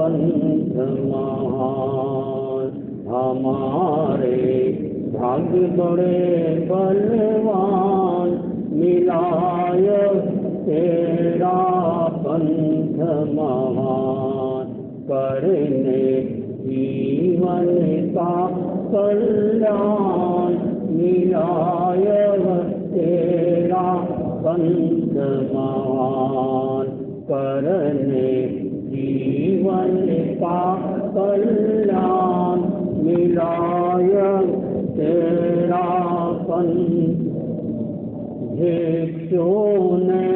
पंथ महान। हमारे भाग्य बड़े बलवान, मिलाय तेरा पंथ महान। करने जीवन का कल्याण, मिलाय तेरा पंथ महान। करने जीवन का कल्याण, मिलाय तेरा पंथ। भिक्षुओं ने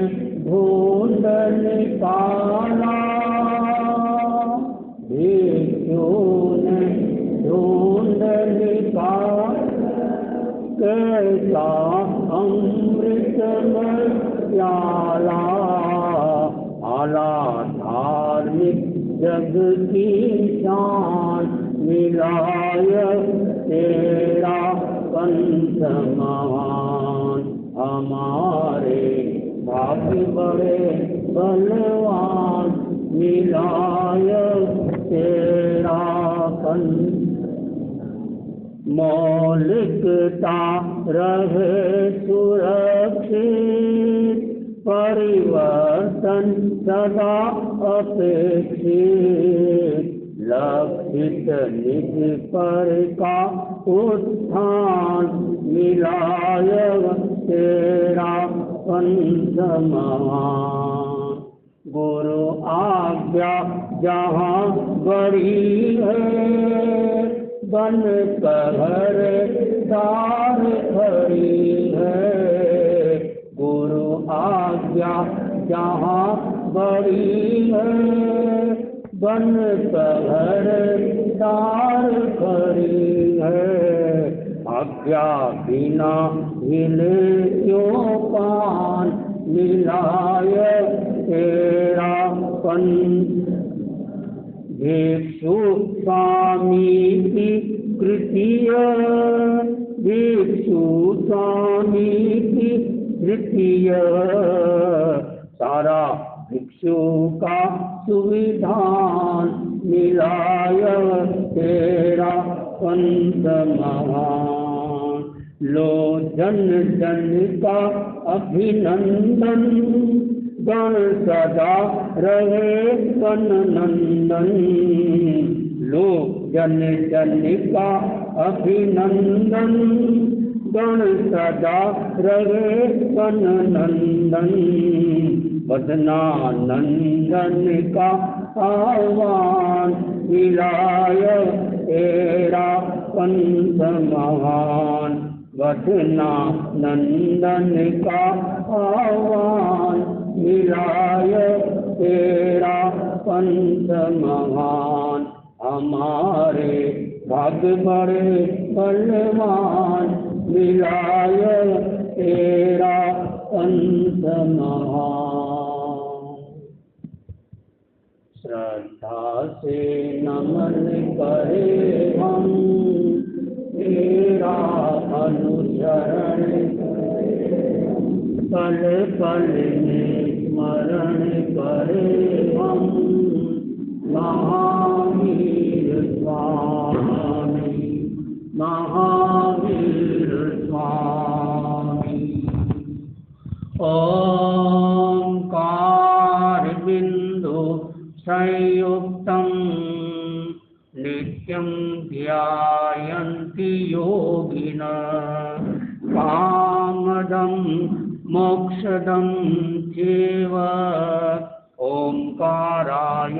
ढूंढ निकाला, भिक्षुओं ने ढूंढ निकाला, कैसा अमृतमय प्याला। आला धार्मिक जग की शान, मिलाय तेरा पंथ महान। हमारे भाग्य बड़े बलवान, मिलाय तेरा पंथ। मौलिकता रहे सुरक्षित, परिवर्तन सदा अपेक्षित। लक्षित निज पर का उत्थान, मिलाय तेरा पंथ महान। गुरु आज्ञा जहाँ बड़ी है, बन कहर दार खड़ी है। गुरु आज्ञा जहाँ बड़ी है, बन कहर दार खड़ी है। आज्ञा बिना हिले क्यों पान, मिलाय तेरा पंथ। भिक्षु स्वामी की कृतिय, भिक्षु स्वामी की कृतिय। सारा भिक्षु का सुविधान, मिलाय तेरा पंथ महान। लो जन जन का अभिनंदन, गण सदा रहे कन नंदन। लो जन जन का अभिनंदन, गण सदा रहे कन नंदन। बदना नंदन का आह्वान, मिलाय तेरा पंथ महान। बदना नंदन का आह्वान, मिलाय तेरा पंथ महान। हमारे भाग्य बड़े बलवान, मिलाय तेरा पंथ महान। श्रद्धा से नमन करे हम, तेरा अनुसरण पल पल में स्मरण करे हम। महावीर स्वामी, महावीर स्वामी। ओंकार बिंदु संयुक्तम, नित्यं ध्यायन्ति योगिनः। कामदं मोक्षदं चैव, ओंकाराय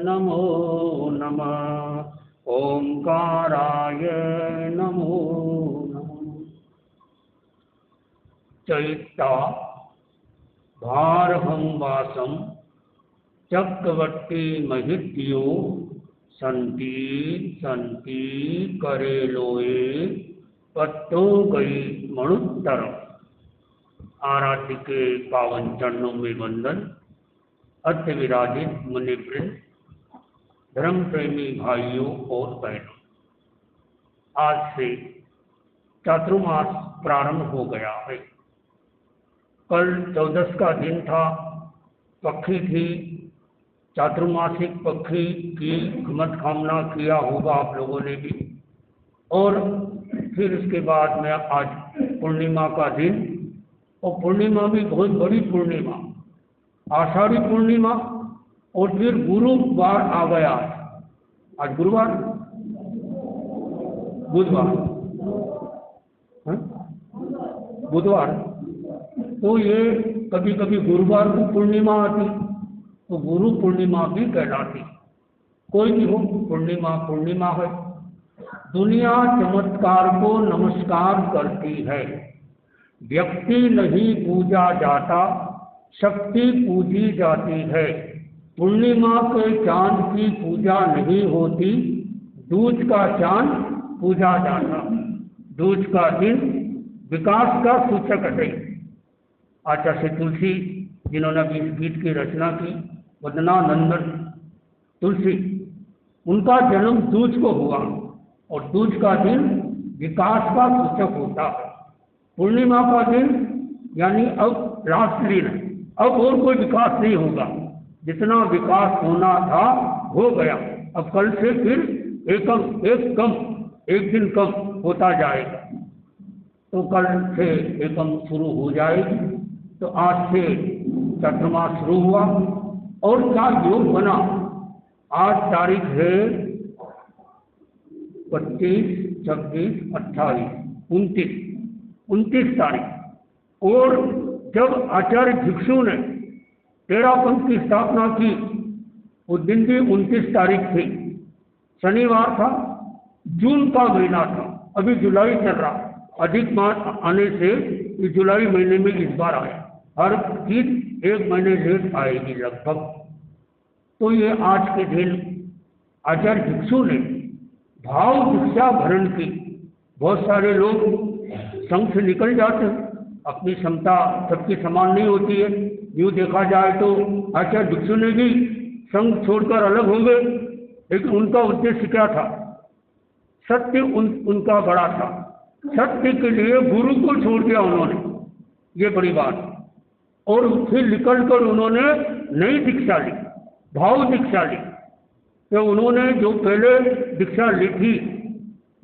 नमो नमः। ओंकाराय नमो नमः। चैत्ता भारहं वासं चक्रवर्ती महित्यो, संति संति करे लोए पत्तो गई मणुत्तर। आराध्य के पावन चरणों में वंदन। अत्य विराजित मुनिवृंद, धर्म प्रेमी भाइयों और बहनों, आज से चातुर्मास प्रारंभ हो गया है। कल 14 का दिन था, पक्षी थी चातुर्मासिक पक्षी की मत कामना किया होगा आप लोगों ने भी। और फिर इसके बाद में आज पूर्णिमा का दिन, और पूर्णिमा भी बहुत बड़ी पूर्णिमा, आषाढ़ी पूर्णिमा। और फिर गुरुवार आ गया, आज गुरुवार, बुधवार, बुधवार। तो ये कभी कभी गुरुवार को पूर्णिमा आती, तो गुरु पूर्णिमा भी कहलाती। कोई भी हो, पूर्णिमा पूर्णिमा है। दुनिया चमत्कार को नमस्कार करती है। व्यक्ति नहीं पूजा जाता, शक्ति पूजी जाती है। पूर्णिमा के चांद की पूजा नहीं होती, दूज का चांद पूजा जाता। दूज का दिन विकास का सूचक है। आचार्य तुलसी जिन्होंने भी इस गीत की रचना की, वदनानंदन तुलसी, उनका जन्म दूज को हुआ, और दूज का दिन विकास का सूचक होता है। पूर्णिमा का दिन यानी अब लास्ट दिन है, अब और कोई विकास नहीं होगा। जितना विकास होना था हो गया। अब कल से फिर एक दिन कम होता जाएगा। तो कल से एकम शुरू हो जाएगी। तो आज से चातुर्मास शुरू हुआ, और क्या योग बना। आज तारीख है 25, 26, 28, 29 तारीख। और जब आचार्य भिक्षु ने तेरापंथ की स्थापना की, उस दिन भी 29 तारीख थी, शनिवार था, जून का महीना था। अभी जुलाई चल रहा, अधिक मास आने से इस जुलाई महीने में इस बार आया। हर चीज एक महीने लेट आएगी लगभग। तो ये आज के दिन आचार्य भिक्षु ने भाव दीक्षा भरण की। बहुत सारे लोग संघ से निकल जाते हैं, अपनी क्षमता सबकी समान नहीं होती है। यूँ देखा जाए तो आचार्य भिक्षु ने भी संघ छोड़कर अलग हो गए, लेकिन उनका उद्देश्य क्या था? सत्य उनका बड़ा था। सत्य के लिए गुरु को छोड़ दिया उन्होंने, ये बड़ी बात। और फिर निकलकर उन्होंने नई दीक्षा ली, भाव दीक्षा ली। तो उन्होंने जो पहले दीक्षा ली थी,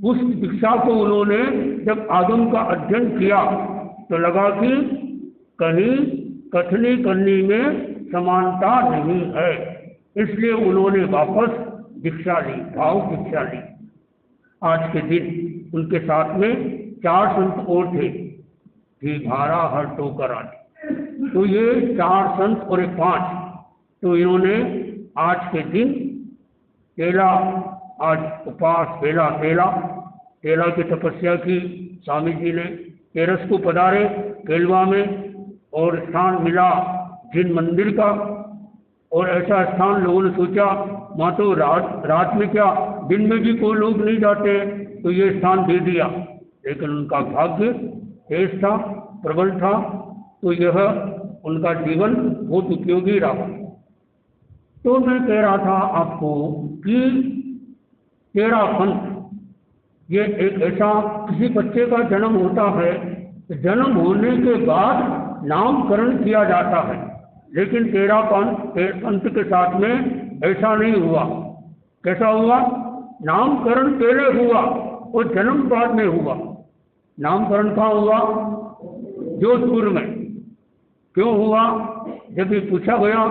उस दीक्षा को उन्होंने जब आगम का अध्ययन किया तो लगा कि कहीं कथनी करनी में समानता नहीं है, इसलिए उन्होंने वापस दीक्षा ली, भाव दीक्षा ली। आज के दिन उनके साथ में 4 संत और थे, भारा हर टोकर आदि। तो ये 4 संत और 5। तो इन्होंने आज के दिन केला, आज उपवास केला की तपस्या की। स्वामी जी ने तेरस को पधारे केलवा में, और स्थान मिला जिन मंदिर का। और ऐसा स्थान लोगों ने सोचा वहाँ तो रात में क्या, दिन में भी कोई लोग नहीं जाते, तो ये स्थान दे दिया। लेकिन उनका भाग्य तेज था, प्रबल था, तो यह उनका जीवन बहुत उपयोगी रहा। तो मैं कह रहा था आपको कि तेरापंथ, ये एक ऐसा, किसी बच्चे का जन्म होता है, जन्म होने के बाद नामकरण किया जाता है। लेकिन तेरापंथ के साथ में ऐसा नहीं हुआ। कैसा हुआ? नामकरण पहले हुआ और जन्म बाद में हुआ। नामकरण कहाँ हुआ? जोधपुर में। क्यों हुआ? जब ये पूछा गया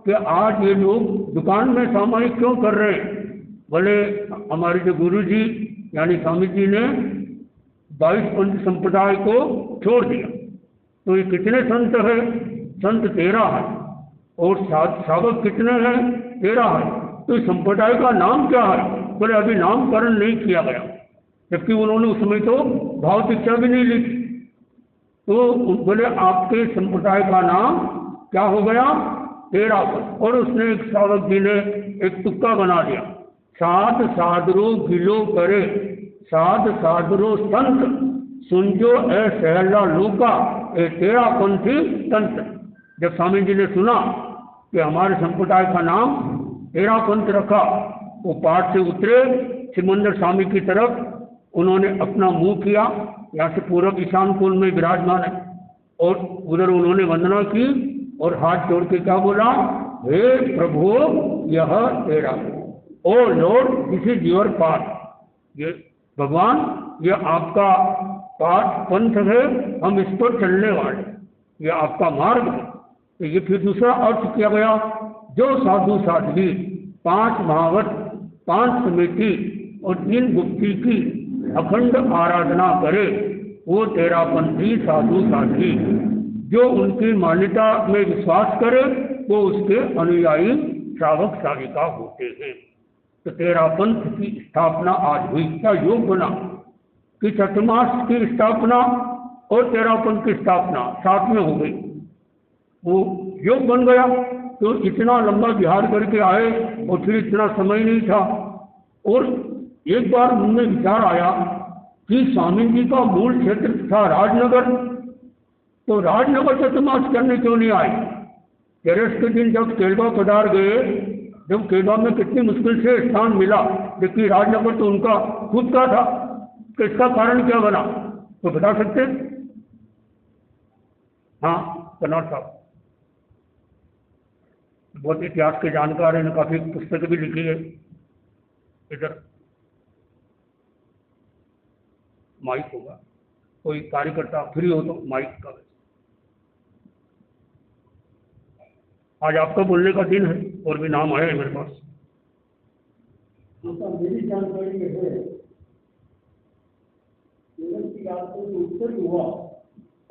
कि आज ये लोग दुकान में सामायिक क्यों कर रहे हैं, बोले हमारे जो गुरु जी यानी स्वामी जी ने 22 पंथ संप्रदाय को छोड़ दिया। तो ये कितने संत है? संत 13 है, और साधक कितने हैं? 13 है। तो इस संप्रदाय का नाम क्या है? बोले अभी नामकरण नहीं किया गया, जबकि उन्होंने उस समय तो भाव दीक्षा भी नहीं ली थी। तो बोले आपके संप्रदाय का नाम क्या हो गया? तेरापंथ। और उसने एक साधक जी ने एक तुक्का बना दिया, साध साधरो गिलो करे, साध साधरो संत, सुनजो ए सहला लूका, ए तेरापंथी संत। जब स्वामी जी ने सुना कि हमारे संप्रदाय का नाम तेरापंथ रखा, वो पाठ से उतरे, सिमंदर स्वामी की तरफ उन्होंने अपना मुंह किया, यहाँ से पूरब ईशान कोण में विराजमान है, और उधर उन्होंने वंदना की और हाथ जोड़ के क्या बोला हे प्रभु यह तेरा, O lord this is your path, ये भगवान ये आपका पाथ पंथ है, हम इस पर चलने वाले, ये आपका मार्ग है। तो ये फिर दूसरा अर्थ किया गया, जो साधु साध्वी 5 महावत 5 समिति और 3 गुप्ती की अखंड आराधना करे वो तेरापंथी साधु साध्वी, जो उनकी मान्यता में विश्वास करे वो उसके अनुयायी श्रावक श्राविका होते हैं। तो तेरापंथ की स्थापना आज हुई। क्या योग बना कि चतुर्मास की स्थापना और तेरापंथ की स्थापना साथ में हो गई, वो योग बन गया। तो इतना लंबा विहार करके आए और फिर इतना समय नहीं था। और एक बार मन में विचार आया कि स्वामी जी का मूल क्षेत्र था राजनगर, तो राजनगर चतुर्मास करने क्यों नहीं आए। तेरस के दिन जब केलवा पधार गए, जब केलवा में कितनी मुश्किल से स्थान मिला, जबकि राजनगर तो उनका खुद का था, तो इसका कारण क्या बना तो बता सकते? हाँ कन्नौज साहब बहुत इतिहास के जानकार हैं, काफी पुस्तकें भी लिखी है। इधर माइक होगा, कोई कार्यकर्ता फ्री हो तो माइक का। आज आपका बोलने का दिन है और भी नाम आया है मेरे पास। मेरी जानकारी में है की रात को उत्तर हुआ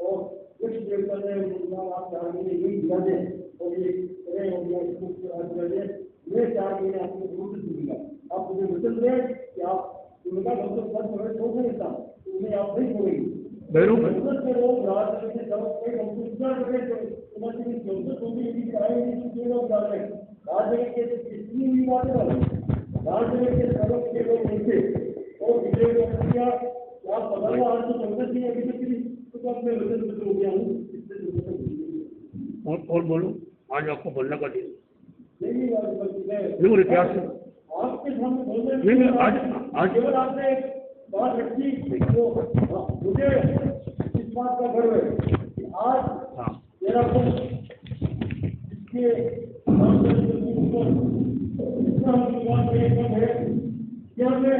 और कुछ देवता ने आप 4 महीने यही दिया दे और ये मैं 4 महीने आपको जरूर दूंगा, आप मुझे वचन दें कि आप उनका मतलब सर पकड़ छोड़ नहीं सकता, उन्हें आप नहीं छोड़ेंगे। और बोलो, आज आपको बोलने का दिन नहीं इतिहास आपके सामने बोलने नहीं आज केवल आपने बात रखी तो मुझे इस बात का गर्व है कि आज मेरा इसके मैं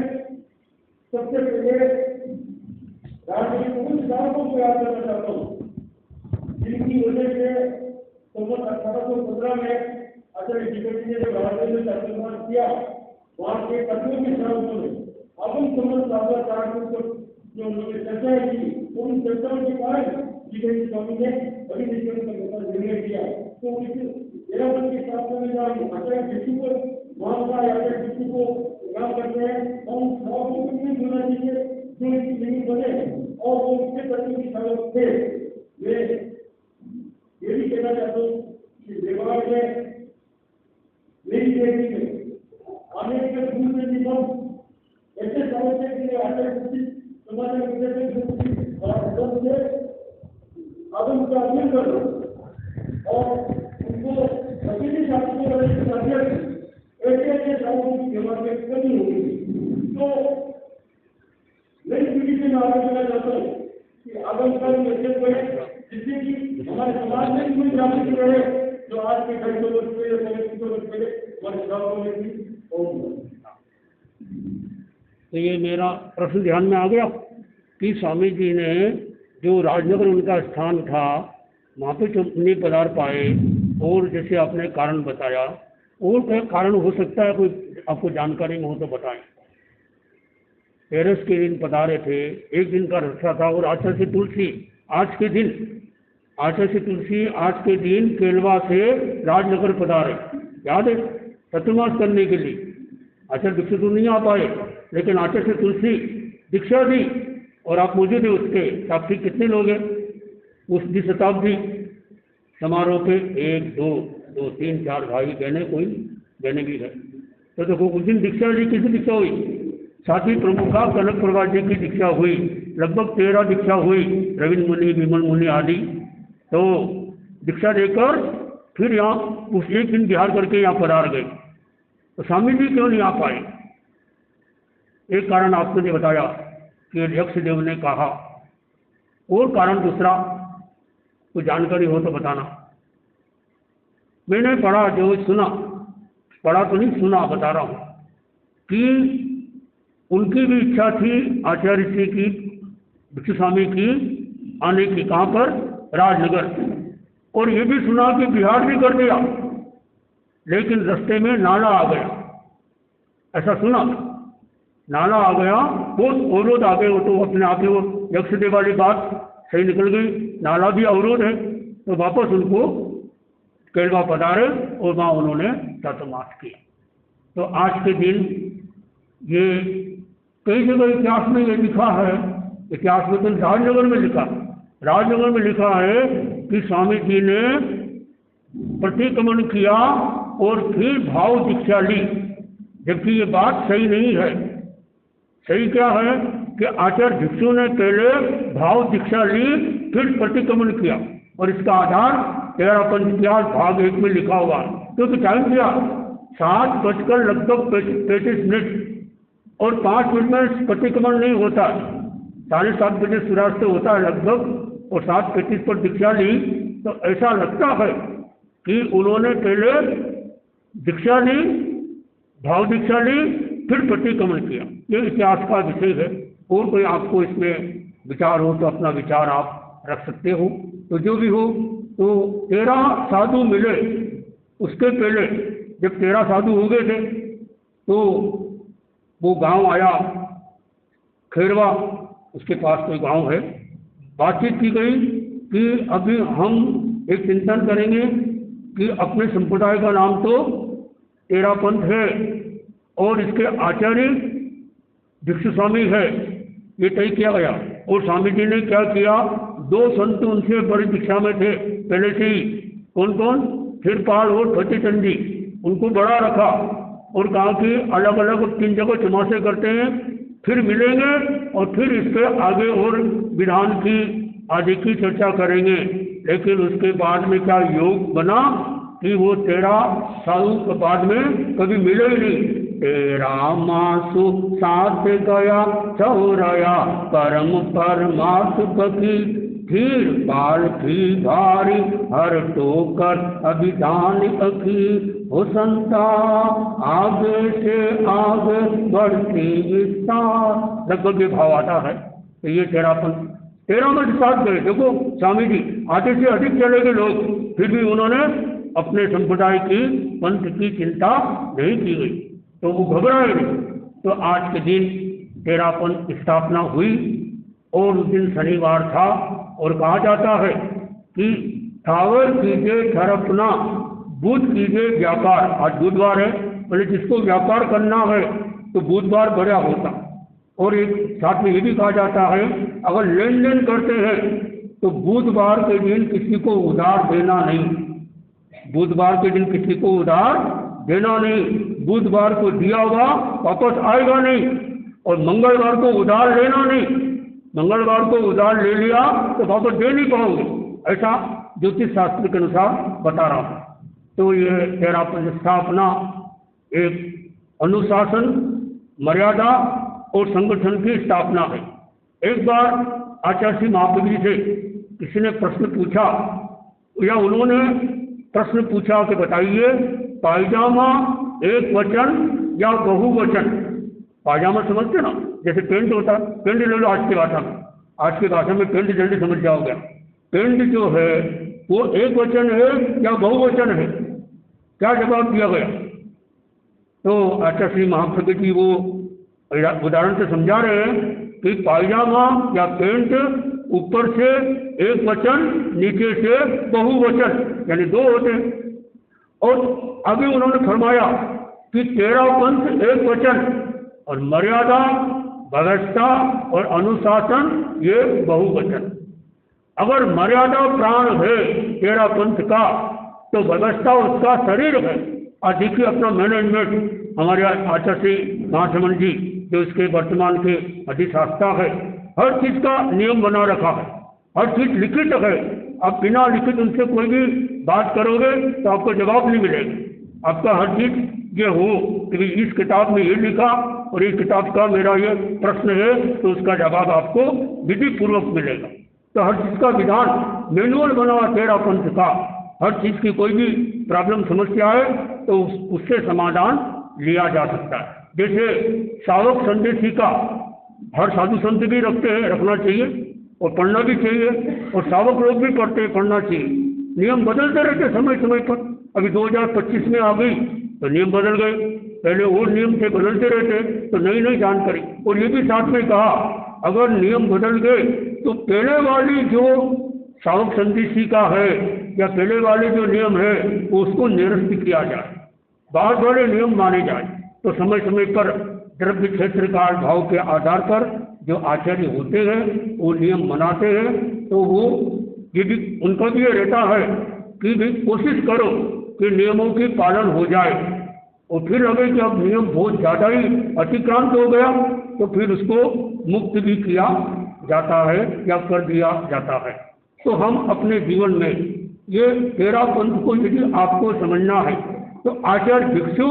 सबसे पहले राजनीतिक कुछ कारणों को याद करना चाहता हूँ, जिनकी वजह से 1815 में आचार्य टिकट ने जब भारत में चतुर्मास किया, वहाँ के तत्वों के श्रावकों ने अब उन जो उन्होंने चर्चाएं की, उन चर्चाओं के कारण जीवन स्वामी ने अभी निर्णय किया। तो तेरापंथ की स्थापना में जब आचार्य भिक्षु को मानता है, आचार्य भिक्षु को काम करते हैं, उन श्रावकों को नहीं होना चाहिए जो इनकी जमीन बने और वो उसके तत्व की श्रावक थे। मैं ये भी कहना चाहता हूँ कि व्यवहार में मेरी बेटी में आने के दूर से निकल ऐसे समझते कि आचार्य समाज में अब उनका अध्ययन करो और उनको सभी शास्त्रों ऐसे ऐसे शास्त्रों की व्यवहार में कमी होगी। तो नई पीढ़ी से मैं आगे करना चाहता हूँ कि आगमकाल में ऐसे बने जिससे कि हमारे समाज में कोई जागृति रहे जो आज के 250 वर्ष पहले 300 वर्ष पहले हमारे शास्त्रों में थी। तो ये मेरा प्रश्न ध्यान में आ गया कि स्वामी जी ने जो राजनगर उनका स्थान था वहाँ पे नहीं पधार पाए, और जैसे आपने कारण बताया, और क्या कारण हो सकता है कोई आपको जानकारी में हो तो बताएं। तेरस के दिन पधारे थे, एक दिन का रक्षा था, और आचार्य तुलसी आज के दिन केलवा से राजनगर पधारे, याद है, चतुर्मास करने के लिए। आचार्य भिक्षु तो नहीं आ पाए, लेकिन आचार्य तुलसी दीक्षा दी और आप मौजूद है उसके साक्षी। कितने लोग हैं उस शताब्दी समारोह पे? 1 2 2 3 4 भाई बहने, कोई बहने भी है। तो देखो उस दिन दीक्षा दी, किसी दीक्षा हुई? साथी प्रमुखा कनक प्रभा जी की दीक्षा हुई, लगभग 13 दीक्षा हुई, रविन्द्र मुनि, विमल मुनि आदि। तो दीक्षा देकर फिर यहाँ उस एक दिन विहार करके यहाँ पधार गए। तो स्वामी जी क्यों नहीं आ पाए? एक कारण आपने बताया कि यक्ष देव ने कहा, और कारण दूसरा कोई जानकारी हो तो बताना। मैंने पढ़ा, जो सुना, पढ़ा तो नहीं सुना, बता रहा हूँ कि उनकी भी इच्छा थी आचार्य जी की, भिक्षु स्वामी की आने की, कहाँ पर, राजनगर। और ये भी सुना कि बिहार भी कर दिया, लेकिन रास्ते में नाला आ गया, ऐसा सुना, नाला आ गया, वो अवरोध आ गए, वो तो अपने आप ही वो यक्षदेव वाली बात सही निकल गई, नाला भी अवरोध है। तो वापस उनको केलवा पधारे और वहाँ उन्होंने चातुर्मास किया। तो आज के दिन ये कई जगह इतिहास में ये लिखा है, इतिहास में तो राजनगर में लिखा, राजनगर में लिखा है कि स्वामी जी ने प्रतिक्रमण किया और फिर भाव दीक्षा ली, जबकि ये बात सही नहीं है। सही क्या है कि आचार्य भिक्षु ने पहले भाव दीक्षा ली, फिर प्रतिक्रमण किया, और इसका आधार 13 पंच इतिहास भाग 1 में लिखा हुआ। क्योंकि टाइम दिया 7:35 और 5 मिनट में प्रतिक्रमण नहीं होता, 7:30 बजे सूर्यास्त होता है लगभग, और 7:35 पर दीक्षा ली। तो ऐसा लगता है कि उन्होंने पहले दीक्षा ली, भाव दीक्षा ली, फिर प्रतिक्रमण किया। ये इतिहास का विषय है, और कोई आपको इसमें विचार हो तो अपना विचार आप रख सकते हो। तो जो भी हो, तो 13 साधु मिले, उसके पहले जब 13 साधु हो गए थे तो वो गांव आया खेरवा, उसके पास कोई गांव है, बातचीत की गई कि अभी हम एक चिंतन करेंगे कि अपने संप्रदाय का नाम तो 13 पंथ है और इसके आचार्य भिक्षु स्वामी है, ये तय किया गया। और स्वामी जी ने क्या किया, 2 संत उनसे बड़ी दीक्षा में थे पहले से ही, कौन कौन, थिरपाल और फतेचंदी, उनको बड़ा रखा और कहा कि अलग अलग 3 जगह चमासे करते हैं, फिर मिलेंगे और फिर इसके आगे और विधान की आदि की चर्चा करेंगे। लेकिन उसके बाद में क्या योग बना कि वो 13 सालों के बाद में कभी मिले ही नहीं। 13 मासु साथ गया चौरया परम परमात्म पकी, धीर बाल थी भारी हर टोकर अभिधान अखी, हो संता आगे से आगे बढ़ती विस्तार, लगभग ये भाव आता है। तो ये 13 में साथ गए। देखो स्वामी जी आधे से अधिक चले गए लोग, फिर भी उन्होंने अपने संप्रदाय की पंथ की चिंता नहीं की गई, तो वो घबराए नहीं। तो आज के दिन 13 पंथ की स्थापना हुई और उस दिन शनिवार था, और कहा जाता है कि ठावर कीजिए ठरपना, बुध कीजिए व्यापार। आज बुधवार है, बोले जिसको व्यापार करना है तो बुधवार बढ़िया होता। और एक साथ में ये भी कहा जाता है अगर लेन देन करते हैं तो बुधवार के दिन किसी को उधार देना नहीं, बुधवार के दिन किसी को उधार देना नहीं, बुधवार को दिया हुआ वापस आएगा नहीं, और मंगलवार को उधार लेना नहीं, मंगलवार को उधार ले लिया तो वापस दे नहीं पाओगे, ऐसा ज्योतिष शास्त्र के अनुसार बता रहा हूँ। तो ये 13 पंथ स्थापना एक अनुशासन, मर्यादा और संगठन की स्थापना है। एक बार आचार्य श्री महाप्रभु जी से किसी ने प्रश्न पूछा, या उन्होंने प्रश्न पूछा कि बताइए पायजामा एक वचन या बहुवचन। पायजामा समझते ना, जैसे पेंट होता है, पेंट ले लो आज की भाषा में, आज की भाषा में पेंट जल्दी समझ जाओगे। पेंट जो है वो एक वचन है या बहुवचन है, क्या जवाब दिया गया? तो आचार्य श्री महाप्रभु जी वो उदाहरण से समझा रहे हैं कि पायजामा या पेंट ऊपर से एक वचन, नीचे से बहुवचन, यानी 2 होते हैं। और अभी उन्होंने फरमाया कि 13 पंथ एक वचन, और मर्यादा, व्यवस्था और अनुशासन ये बहुवचन। अगर मर्यादा प्राण है 13 पंथ का, तो व्यवस्था उसका शरीर है। और देखिए अपना मैनेजमेंट, हमारे आचार्य श्री महासमन जी जो इसके वर्तमान के अधिशास्ता है, हर चीज का नियम बना रखा है, हर चीज लिखित है। आप बिना लिखित उनसे कोई भी बात करोगे तो आपको जवाब नहीं मिलेगा। आपका हर चीज ये हो कि इस किताब में ये लिखा और इस किताब का मेरा ये प्रश्न है, तो उसका जवाब आपको विधि पूर्वक मिलेगा। तो हर चीज का विधान मैनुअल बना हुआ 13 पंथ का, हर चीज़ की कोई भी प्रॉब्लम समस्या है तो उससे समाधान लिया जा सकता है। जैसे शावक संदेशी का हर साधु संत भी रखते हैं, रखना चाहिए और पढ़ना भी चाहिए, और शावक लोग भी पढ़ते हैं, पढ़ना चाहिए। नियम बदलते रहते समय समय पर। अभी 2025 में आ गई तो नियम बदल गए, पहले और नियम थे, बदलते रहते तो नई नई जानकारी। और ये भी साथ में कहा अगर नियम बदल गए तो पहले वाली जो शावक संदेशी का है या पहले वाले जो नियम है उसको निरस्त किया जाए, बाद वाले नियम माने जाए। तो समय समय पर द्रव्य क्षेत्र काल भाव के आधार पर जो आचार्य होते हैं वो नियम बनाते हैं, तो वो ये भी उनका भी ये रहता है कि भी कोशिश करो कि नियमों की पालन हो जाए। और फिर अगर कि अब नियम बहुत ज़्यादा ही अतिक्रांत हो गया तो फिर उसको मुक्त भी किया जाता है या कर दिया जाता है। तो हम अपने जीवन में ये 13 पंथ को यदि आपको समझना है तो आचार्य भिक्षु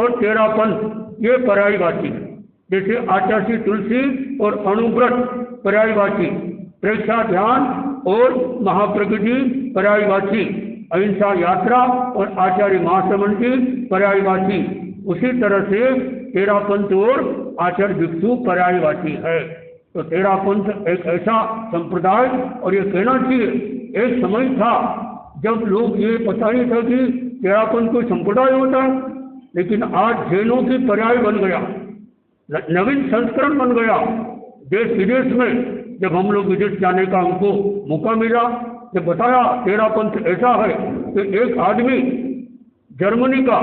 और 13 पंथ ये पर्यायवाची है। जैसे आचार्य श्री तुलसी और अणुव्रत पर्यायवाची, प्रेक्षा ध्यान और महाप्रकृति पर्यायवाची, अहिंसा यात्रा और आचार्य महाश्रमण की पर्यायवाची। उसी तरह से 13 पंथ और आचार्य भिक्षु पर्यायवाची है। तो 13 पंथ एक ऐसा संप्रदाय, और ये कहना चाहिए एक समय था जब लोग ये पता नहीं था कि 13 पंथ कोई संप्रदाय होता है, लेकिन आज जैनों की पर्याय बन गया, नवीन संस्करण बन गया। देश विदेश में जब हम लोग विदेश जाने का हमको मौका मिला, जब बताया 13 पंथ ऐसा है कि एक आदमी जर्मनी का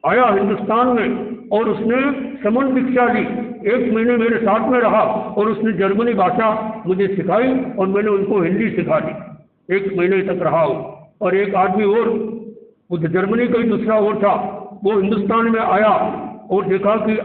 आया हिंदुस्तान में और उसने समन दीक्षा ली, 1 महीने मेरे साथ में रहा और उसने जर्मनी भाषा मुझे सिखाई और मैंने उनको हिंदी सिखा दी, 1 महीने तक रहा हूँ। और एक आदमी और वो जर्मनी का ही दूसरा और था, वो हिंदुस्तान में आया और देखा कि